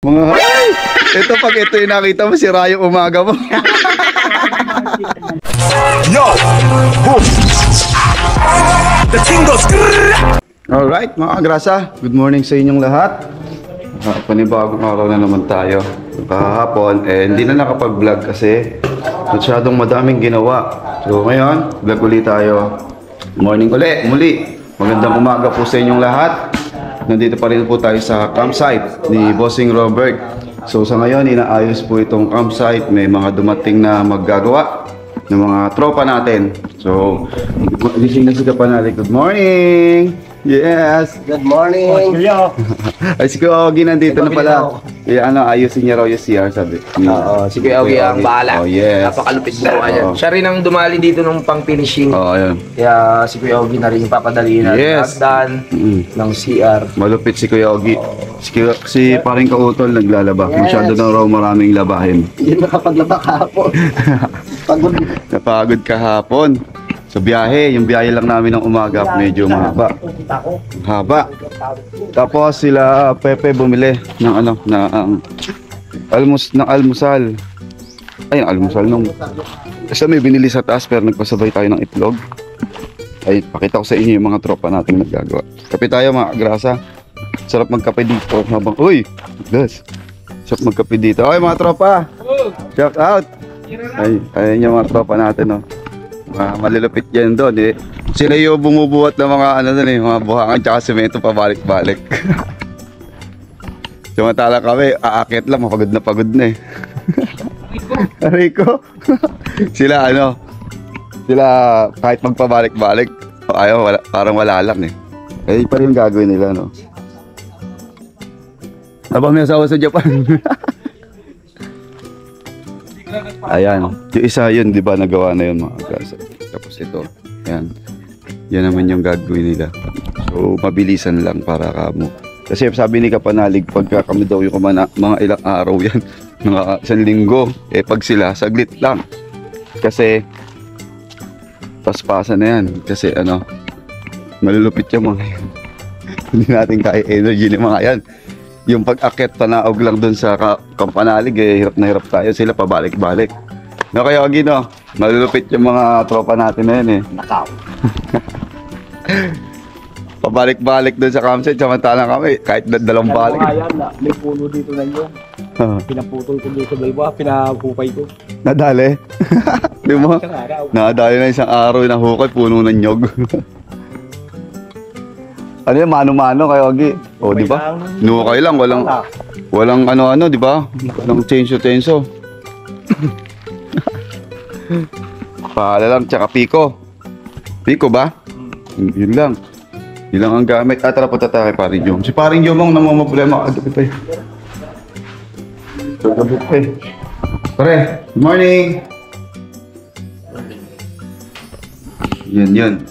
Mga ay! Ito pag ito yung nakita mo, sira yung umaga mo. Yo! Boom! The king goes... Alright mga agrasa, good morning sa inyong lahat. Panibagong araw na naman tayo. Kahapon, hindi na nakapag-vlog kasi masyadong madaming ginawa. So ngayon, vlog ulit tayo. Morning ulit, muli. Magandang umaga po sa inyong lahat. Nandito pa rin po tayo sa campsite ni Bossing Robert. So sa ngayon, inaayos po itong campsite. May mga dumating na maggagawa ng mga tropa natin. So, gising na si Kapanali. Good morning! Yes! Good morning! Ay, si Kuya Ogie nandito na pala. Ayusin niya raw yung CR, sabi. Oo, si Kuya Ogie ang bahala. Oh, yes. Napakalupit na naman yan. Siya rin ang dumali dito nung pang-finishing. Oo, ayun. Kaya si Kuya Ogie na rin yung papadali na Yes. ng CR. Malupit si Kuya Ogie. Si paring Kautol naglalaba. Yes. Masyado na raw maraming labahin. Yun nakapaglaba kahapon. Pagod. Napagod kahapon. So biyahe, yung biyahe lang namin ng umaga, medyo mahaba. Tapos sila Pepe bumili ng almusal. Ay, almusal nung. Kasi may binili sa taas pero nagpasabay tayo ng itlog. Ay, pakita ko sa inyo yung mga tropa nating naggagawa. Kape tayo mga grasa. Sarap magkape dito habang, uy, gas. Sarap magkape dito. Okay mga tropa. Shout out. Ayun yung mga tropa natin, no. Malilupit yan doon eh. Sila yung bumubuhat ng mga mga buhangan tsaka semento pabalik-balik. Samantala kami, aakit lang, pagod na eh. Rico. Sila sila kahit magpabalik-balik, ayaw, parang wala lang eh. Eh, pa rin yung gagawin nila, no. Habang may asawa sa Japan. Ayan, yung isa yun, di ba, nagawa na yun mga guys. Tapos ito, ayan. Yan naman yung gagawin nila. So, mabilisan lang para kamo. Kasi sabi ni Kapanalig, pagka kami daw yung mga ilang araw yan, mga 1 linggo, pag sila, saglit lang. Kasi, paspasan na yan. Kasi malulupit yung mga yan. Hindi natin kaya energy ng mga yan. Yung pag-akit, panaog lang dun sa Kampanalig, hirap na hirap tayo. Sila pabalik-balik. No, kaya no, malulupit yung mga tropa natin na yun eh. Nakaw. Pabalik-balik dun sa campsite, samantalang kami, kahit dalawang balik. May puno dito na yun. Pinaputol ko dito sa baywa, pinahukay ko. Nadali? Di mo? Nadali na isang araw na hukay, puno ng nyog. Ano yan, mano-mano kayo, Ogie? O, di ba? Nukay lang, walang di ba? Walang tenso. Pahala lang, tsaka piko. Piko ba? Yun lang. Yun lang ang gamit. Tara punta tayo kay Paring Jom. Si Paring Jom ang namamproblema. Kagabi pa eh. Pare, good morning! Yan.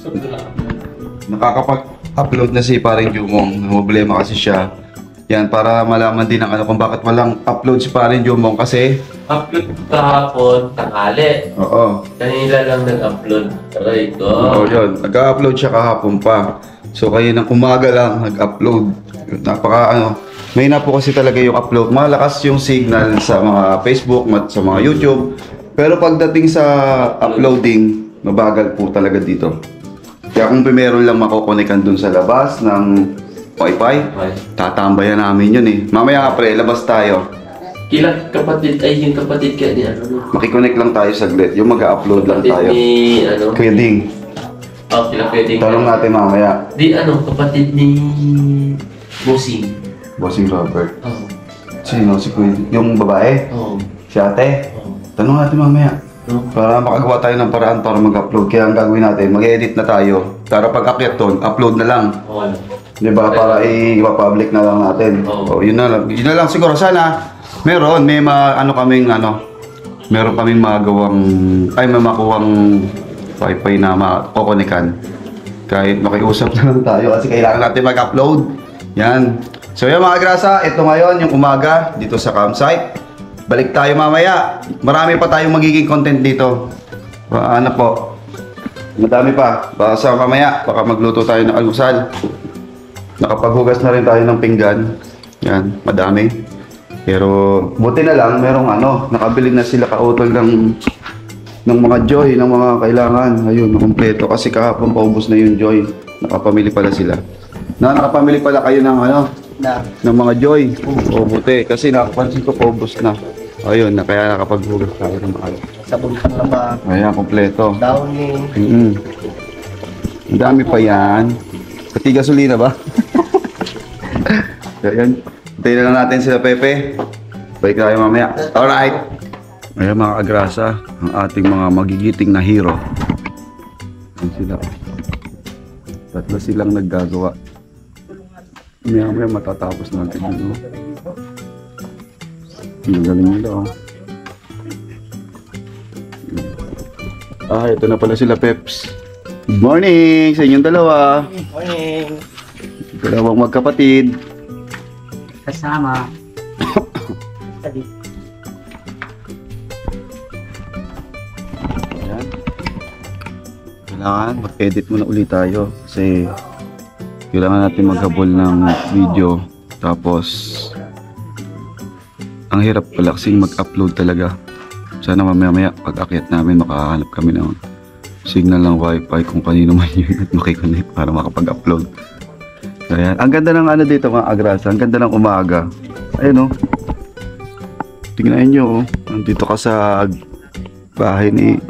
Nakakapag-upload na si Paring Jumong. Problema kasi siya. Yan, para malaman din ang kung bakit walang upload si Paring Jumong kasi... Upload kahapon, tanghali. Oo. Kanina lang nag-upload. Aray ko. Oo, yun. Nag-upload siya kahapon pa. So, kayo ng umaga lang nag-upload. May na po kasi talaga yung upload. Malakas yung signal sa mga Facebook, sa mga YouTube. Pero pagdating sa uploading, mabagal po talaga dito. Kaya kung meron lang makokonekan dun sa labas ng Wi-Fi, tatambayan namin yun eh. Mamaya pre, labas tayo. Kailang kapatid, yung kapatid ka ni Makikonek lang tayo saglit. Yung mag-upload lang tayo. Ni, Kuya Ding. kila pwedeng. Tanong natin mamaya. Kapatid ni Bossing. Bossing Robert. Oo. Sino? Si Kuya Ding? Yung babae? Oo. Si ate? Oo. Tanong natin mamaya. Para makagawa tayo ng paraan para mag-upload. Kaya ang gagawin natin, mag-edit na tayo. Para pag-akyat doon, upload na lang. Oo. Diba? Para i-public na lang natin. Oo. Yun na lang. Yun na lang siguro. Sana meron. May meron kaming may makuhang Wi-Fi na makokonekan. Kahit makiusap na lang tayo kasi kailangan natin mag-upload. Yan. So yan mga grasa, ito ngayon yung umaga dito sa campsite. Balik tayo mamaya. Marami pa tayong magiging content dito. Madami pa. Baka sa mamaya, baka magluto tayo ng almusal. Nakapaghugas na rin tayo ng pinggan. Yan, madami. Pero buti na lang, merong nakabili na sila kautol ng mga joy, ng mga kailangan. Ayun, kompleto. Kasi kahapon paubos na yung joy. Nakapamili pala sila. Nakapamili pala kayo ng ng mga joy. O buti. Kasi nakapansin ko paubos na. Ayun, kaya nakapaghugas tayo ng mga Sabon pa naman. Ayan, kompleto. Downy. Ang dami pa yan. Pati gasolina ba? Ayan. Hintayin na lang natin sila Pepe. Balik tayo mamaya. Alright. Ayan mga agrasa, ang ating mga magigiting na hero. Ayan sila. Tatlo silang naggagawa. Maya matatapos natin yun. Ang galing nila ito na pala sila Peps. Good morning sa inyong dalawa. Morning. Dalawang magkapatid. Kasama. Ayan. Kailangan mag-edit muna ulit tayo kasi kailangan natin maghabol ng video. Tapos ang hirap pala kasing mag-upload talaga. Sana mamaya pag-akyat namin makahanap kami ng signal ng wifi kung kanino man yun at makikonnect para makapag-upload. Ayan. Ang ganda ng dito mga agrasa. Ang ganda ng umaga. Ayun tingnan nyo nandito ka sa bahay ni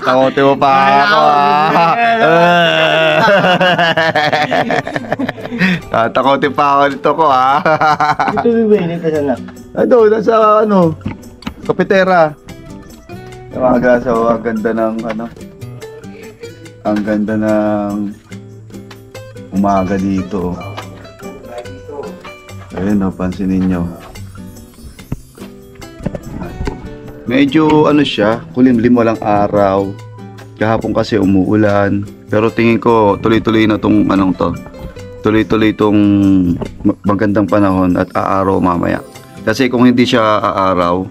takote mo pa ako takote pa ako dito ko Ito bibili ka sana. nasa kapitera. Mga agrasa, ang ganda ng ang ganda ng umaga dito. Ayun pansin ninyo. Medyo siya, kulimlim, walang araw. Kahapon kasi umuulan. Pero tingin ko tuloy-tuloy na tong tuloy-tuloy tong magandang panahon at aaraw mamaya. Kasi kung hindi siya aaraw,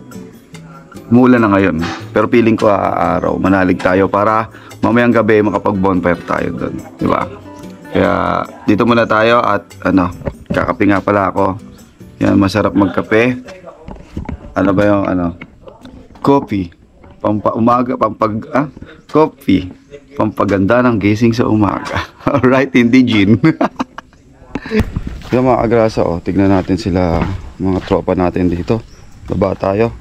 umuulan na ngayon. Pero feeling ko aaraw, manalig tayo para mamayang gabi makapag-bonfire tayo doon, di ba? Kaya dito muna tayo at kakape nga pala ako. Yan, masarap magkape. Ano ba yung coffee. Coffee. Pampaganda ng gising sa umaga. Alright, hindi gin. Yung mga agrasa, tignan natin sila, mga tropa natin dito. Baba tayo.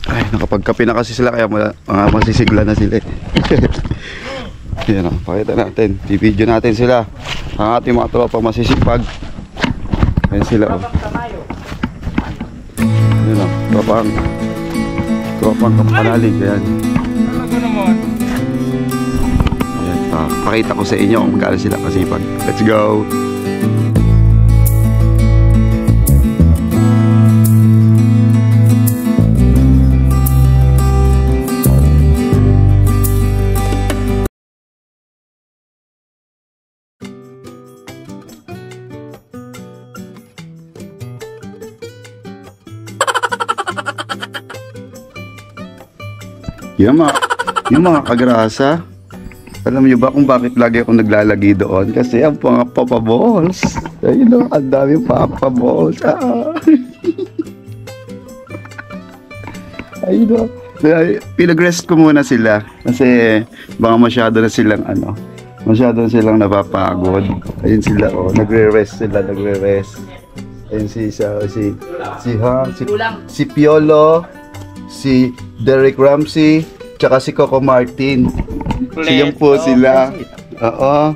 Ay, nakapagkape na kasi sila kaya masisigla na sila. Yan pakita natin. I-video natin sila. Ang ating mga tropa masisipag. Ayan sila Yan tropang kapanalig. Ayan. Ayan. Pakita ko sa inyo kung magkano sila kasipag. Let's go! Yung mga kagrasa, alam niyo ba kung bakit lagi ako naglalagi doon? Kasi ang mga Papa Balls. Ayun ang dami Papa Balls. Ayun pinag-rest ko muna sila. Kasi baka masyado na silang masyado na napapagod. Ayun sila nagre-rest sila, Ayun si Piolo, si Derek Ramsey, tsaka si Coco Martin. Siyang po sila. Oo.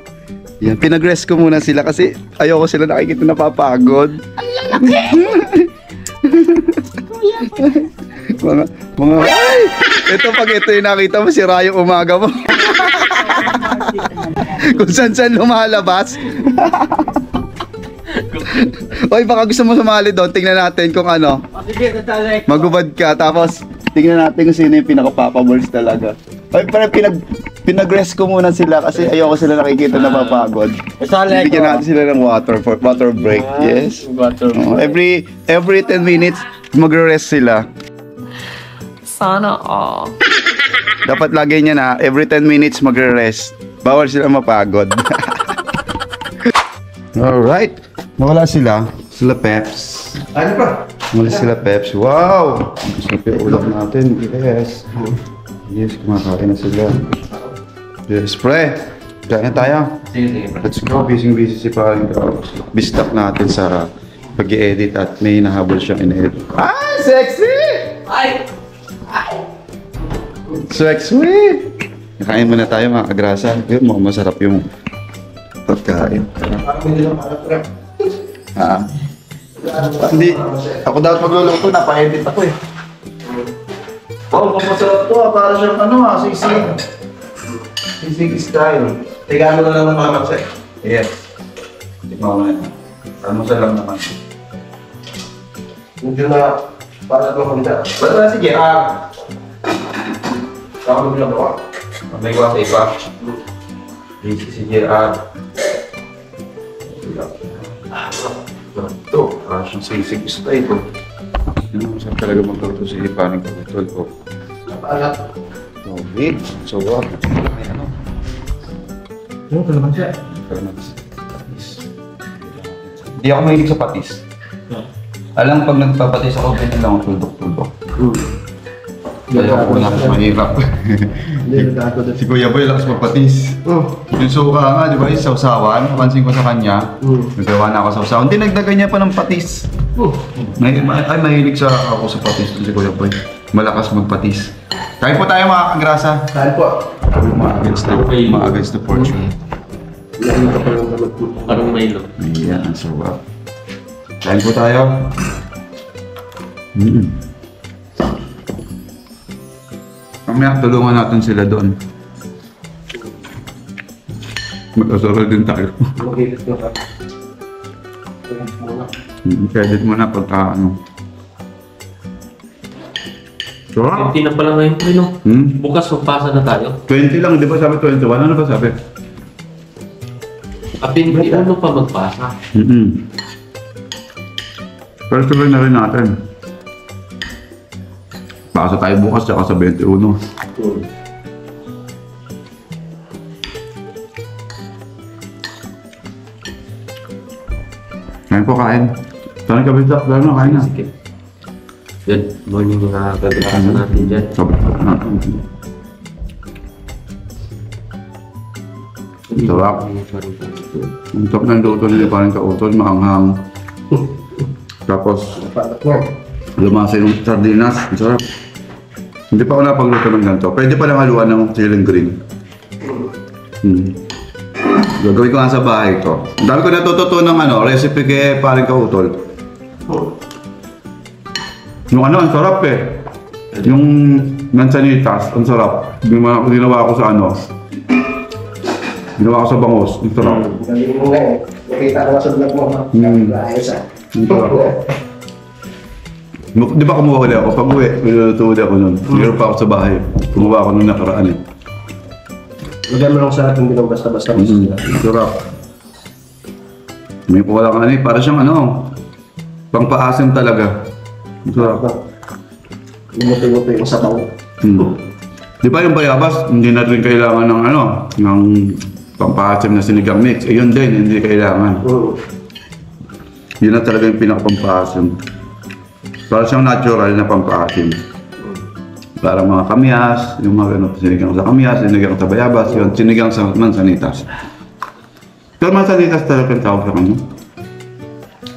Yan, pinag-rest ko muna sila kasi ayoko sila nakikita napapagod. Ang lalaki! ay! Pag ito yung nakita mo, sira yung umaga mo. Kung saan lumalabas. Oy, baka gusto mo sumali doon. Tingnan natin kung magubad ka. Tapos tingnan natin kung sino yung pinaka-Papa Balls talaga. Ay, parang pinag-rest ko muna sila kasi ayoko sila nakikita na mapagod. Bigyan natin sila ng water break. Yes. Every 10 minutes magre-rest sila. Sana all. Dapat lagi niya na every 10 minutes magre-rest. Bawal sila mapagod. Alright. Nawala sila. Sila Peps. Ano pa? Umalis sila Peps. Wow! Gusto yung ulam natin. Yes. Yes, kumakain na sila. Yes, pre. Kaya tayo. Sige, sige. Let's go. Busy si Paring Carlos. Bistak natin sa pag-i-edit at may nahabol siyang in-edit. Ay, sexy! Ay! Sexy! Nakain muna tayo mga kagrasa. Yun, mukhang masarap yung pagkain. Parang may nilang parang Ha? Hindi. Ako dapat magluluto. Napa-edit ako eh. Oh, masarap to. Para siyang sisig. Sisig style. Tigano na lang ng mga kapsa. Yes. Tignan mo na. Almusal lang naman. Hindi na para ito kumita. Ba't na sige? Saka mo bilang ako. May iwa sa iba. Busy si JR. Ito, siyang sisig style ko. Masarap talaga magluto si Paring Carlos ko. Napalat. Okay. So, may ano? Yung kalamansi. Patis. Hindi ako mahilig sa patis. Alam, pag nagpapatis ako, ganyan lang ako tuldok-tuldok. Kaya ako na mahirap. Hindi nagkato na. Si Kuya Boy, lakas magpatis. Yung suka nga, di ba, yung sausawan, napansin ko sa kanya, nagawa na ako sausawan. Hindi, nagdagan niya pa ng patis. Ay, mahilig ako sa patis si Kuya Boy. Malakas magpatis. Kain po tayo mga kagrasa. Saan po? Mga against the fortune. Yan ka pa lang naman po. Parang Milo. Ayan, ang sarap. Kain po tayo. Mamaya, tulungan natin sila doon. Mag-asaral din tayo. Mag-edit ko pa. Edit mo na pagka ano. Sarap. 20 na pala ngayon, Milo. Bukas magpasa na tayo. 20 lang, di ba sabi 21? Ano ba sabi? 21 pa magpasa. Pero tuloy na rin natin. Pasa tayo bukas tsaka sa 21. Kain po, kain. Saan ka bitak? Gano'n, kain na. Sige. Good morning mga kagrasa natin dyan. Sobrang sarap natin. Sarap. Ang top ng luto nila parang kautol, maanghang. Tapos, Napalat mo. lumasa yung sardinas. Ang sarap. Hindi pa ako napagluto ng ganito. Pwede pa lang haluan ng chili green. Gagawin ko nga sa bahay ko. Ang dami ko natututo ng recipe kay parang kautol. Yung ang sarap eh. Yung mansanitas, ang sarap. Ginawa ko sa ginawa ko sa bangus. Ang sarap. Galing mo nga eh. Nakita ko sa vlog mo. Ayos ah. Ang sarap. Di ba kumuha ulit ako? Pag uwi, niluluto ulit ako nun. Meron pa ako sa bahay. Kumuha ako nung nakaraan eh. Lagyan mo lang sa atin bilang basta-basta. Ang sarap. May kuha lang para siyang pangpaasim talaga. Ang sarap. Umuti-muti yung sabaw. Di ba yung bayabas, hindi na rin kailangan ng ng pampaasim na sinigang mix. Eh yun din, hindi kailangan. Yun na talaga yung pinaka-pampaasim. Para siyang natural na pampaasim. Parang mga kamyas, yung mga sinigang sa kamyas, sinigang sa bayabas, yun, sinigang sa mansanitas. Pero mansanitas talaga yung tawag sa kanya.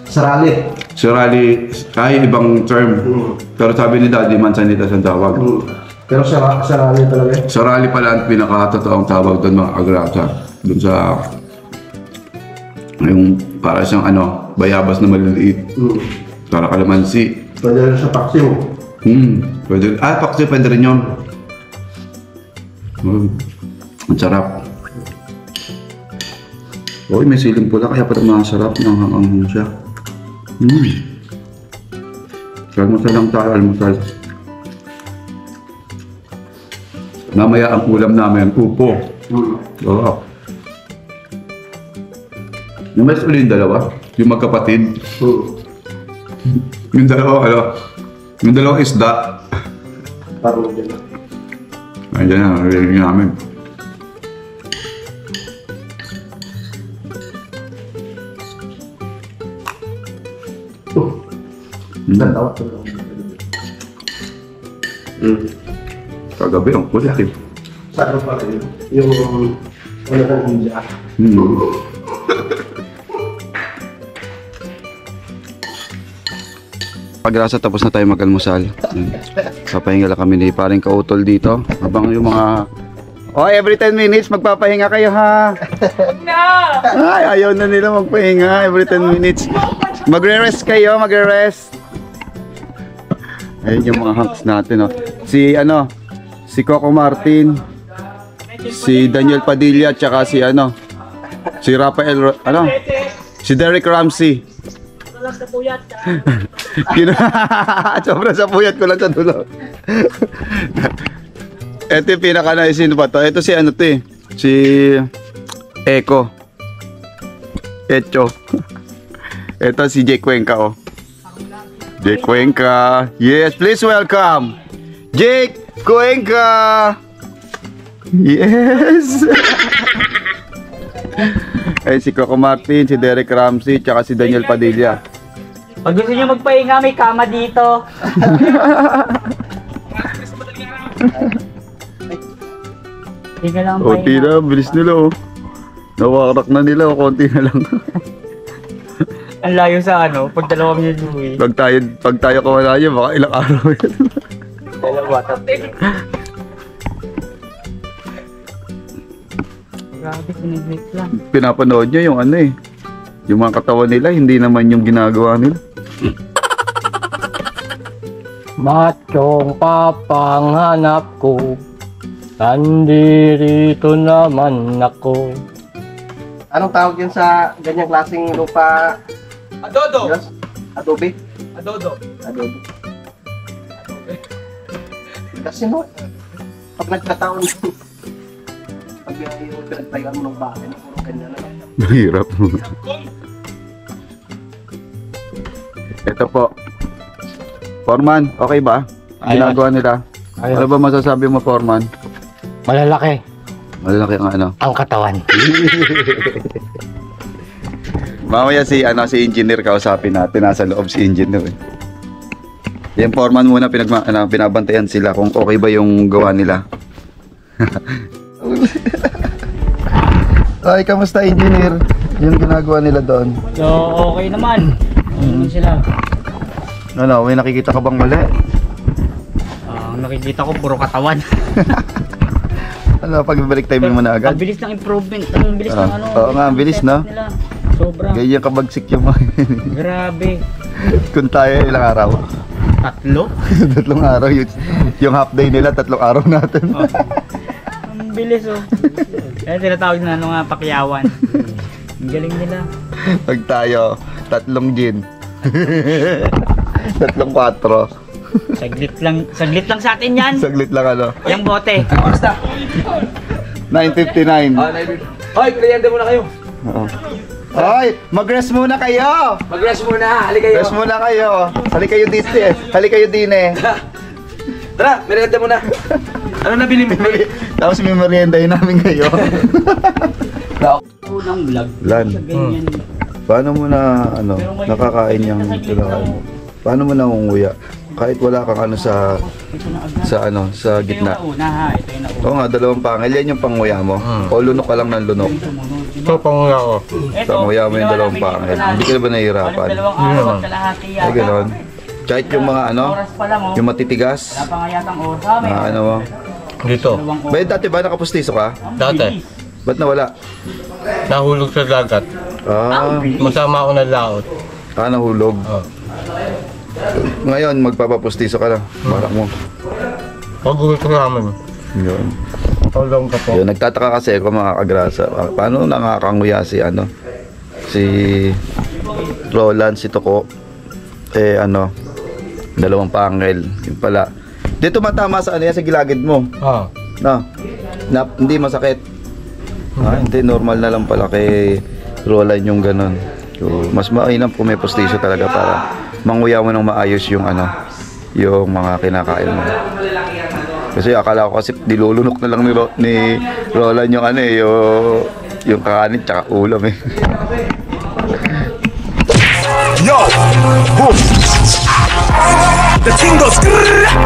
Sarali. Surali, ay ibang term. Pero sabi ni Daddy, mansanitas ang tawag. Pero sarali talaga eh. Surali pala ang pinakatotoong tawag doon mga agrasa. Doon sa yung para siyang bayabas na maliliit. Para kalamansi. Pwede rin sa paksiw. Pwede. Paksi pwede rin yun. Ang sarap. Uy, may siling pula kaya pala masarap. Nanghang siya. Almusal lang tayo, almusal. Mamaya ang ulam namin, upo. Oo. Yung mas uli yung dalawa, yung magkapatid. Yung dalawa, yung dalawang isda. Parang dyan. Ayan na, narinig namin. Kagabi, ang kulit eh. Sa ano pala yun? Yung ano ng India. Pagrasa, tapos na tayo mag-almusal. Papahinga lang kami ni paring kautol dito. Habang yung mga... Oh, every 10 minutes magpapahinga kayo ha. Ay, ayaw na nila magpahinga every 10 minutes. Magre-rest kayo, magre-rest. Ayun yung mga hunks natin, oh. Si Coco Martin, si Daniel Padilla, tsaka si si Rafael, si Derek Ramsey. Sobrang sa puyat ko lang sa dulo. Ito yung pinaka-naisin pa to. Ito si si Eko. Echo. Ito si Jake Cuenca, oh. Jake Cuenca. Yes, please welcome Jake Cuenca. Yes. Ay, si Coco Martin, si Derek Ramsey, tsaka si Daniel Padilla. Pag gusto nyo magpahinga, may kama dito. Hindi lang Konti pahinga. na, bilis nila, oh. Nawarak na nila, oh. Konti na lang. Ang layo sa pag 2 minutes uwi. Pag tayo kawala niya, baka ilang araw yan. Dalawa, tatlo. Grabe, sinigwit lang. Pinapanood niya yung yung mga katawan nila, hindi naman yung ginagawa nila. Machong papanghanap ko, nandito naman ako. Anong tawag yun sa ganyang klaseng lupa? Adodo! Yes? Adobe? Adodo. Adobe. Kasi pag nagkataon pag yung pinagtayuan mo ng bahay, puro ganyan na lang. Mahirap. Ito po. Foreman, okay ba? Ang ginagawa nila? Ano ba masasabi mo, Foreman? Malalaki Malalaki ang ang katawan. Mamaya si engineer kausapin natin, nasa loob si engineer. Yung foreman muna binabantayan sila kung okay ba yung gawa nila. Ay, kamusta engineer? Yung ginagawa nila doon. So, okay naman. Ano sila? May nakikita ka bang mali? Nakikita ko puro katawan. Pagbalik time mo na agad? Ang bilis ng improvement. Ang bilis ng Oo nga, ang bilis, no? nila. Sobra. Ganyan kabagsik yung mga... Grabe. Kung tayo ilang araw? 3? 3 araw. Yung half day nila, 3 araw natin. Ang bilis, oh. Kaya tinatawag na pakyawan. Ang galing nila. Pag tayo, 3 gin. 3 4. Saglit lang sa atin yan. Saglit lang Yung bote. 9:59. Hoy, kliyente muna kayo. Oo. Ay, mag-rest muna kayo. Mag-rest muna, halika kayo. Rest muna kayo. Halika kayo dito eh. Halika kayo din eh. Tara, merienda muna. Ano nabili mo? Tapos may meriendahin namin kayo. Unang vlog. Lan, Ganyan. paano mo na nakakain yung tinakain mo? Paano mo nangunguya? Kahit wala kang sa gitna. Ito yung nauna ha. Ito yung nauna. Oo nga, 2 pangil. Yan yung panguya mo. O lunok ka lang ng lunok. Ito panguya ko. Panguya mo yung 2 pangil. Hindi ka na ba nahihirapan? 2 araw at kalahati yata. Ay, ganon. Kahit yung mga Oras pa lang, oh. yung matitigas. Wala pa nga yatang oras. Ha, may Na mo. Dito. 2 oras. Ba, dati ba nakapustiso ka? Dati. Ba't nawala? Nahulog sa dagat. Masama ako ng laot. Nahulog. Oh. Ngayon, magpapapustiso ka na. Balak mo. Pag-uwi ko namin. Yun. Tolong ka po. Yun, nagtataka kasi ako mga kagrasa. Paano nakakanguya si si Roland, si Toko. 2 pangil. Yung pala. Dito matama sa sa gilagid mo. No. Hindi masakit. Hindi, normal na lang pala kay Roland yung ganun. So, mas mainam kung may postiso talaga para manguya mo ng maayos yung yung mga kinakain mo. Kasi akala ko kasi dilulunok na lang ni Roland yung yung kakanin tsaka ulam eh. Yo, boom. The king goes.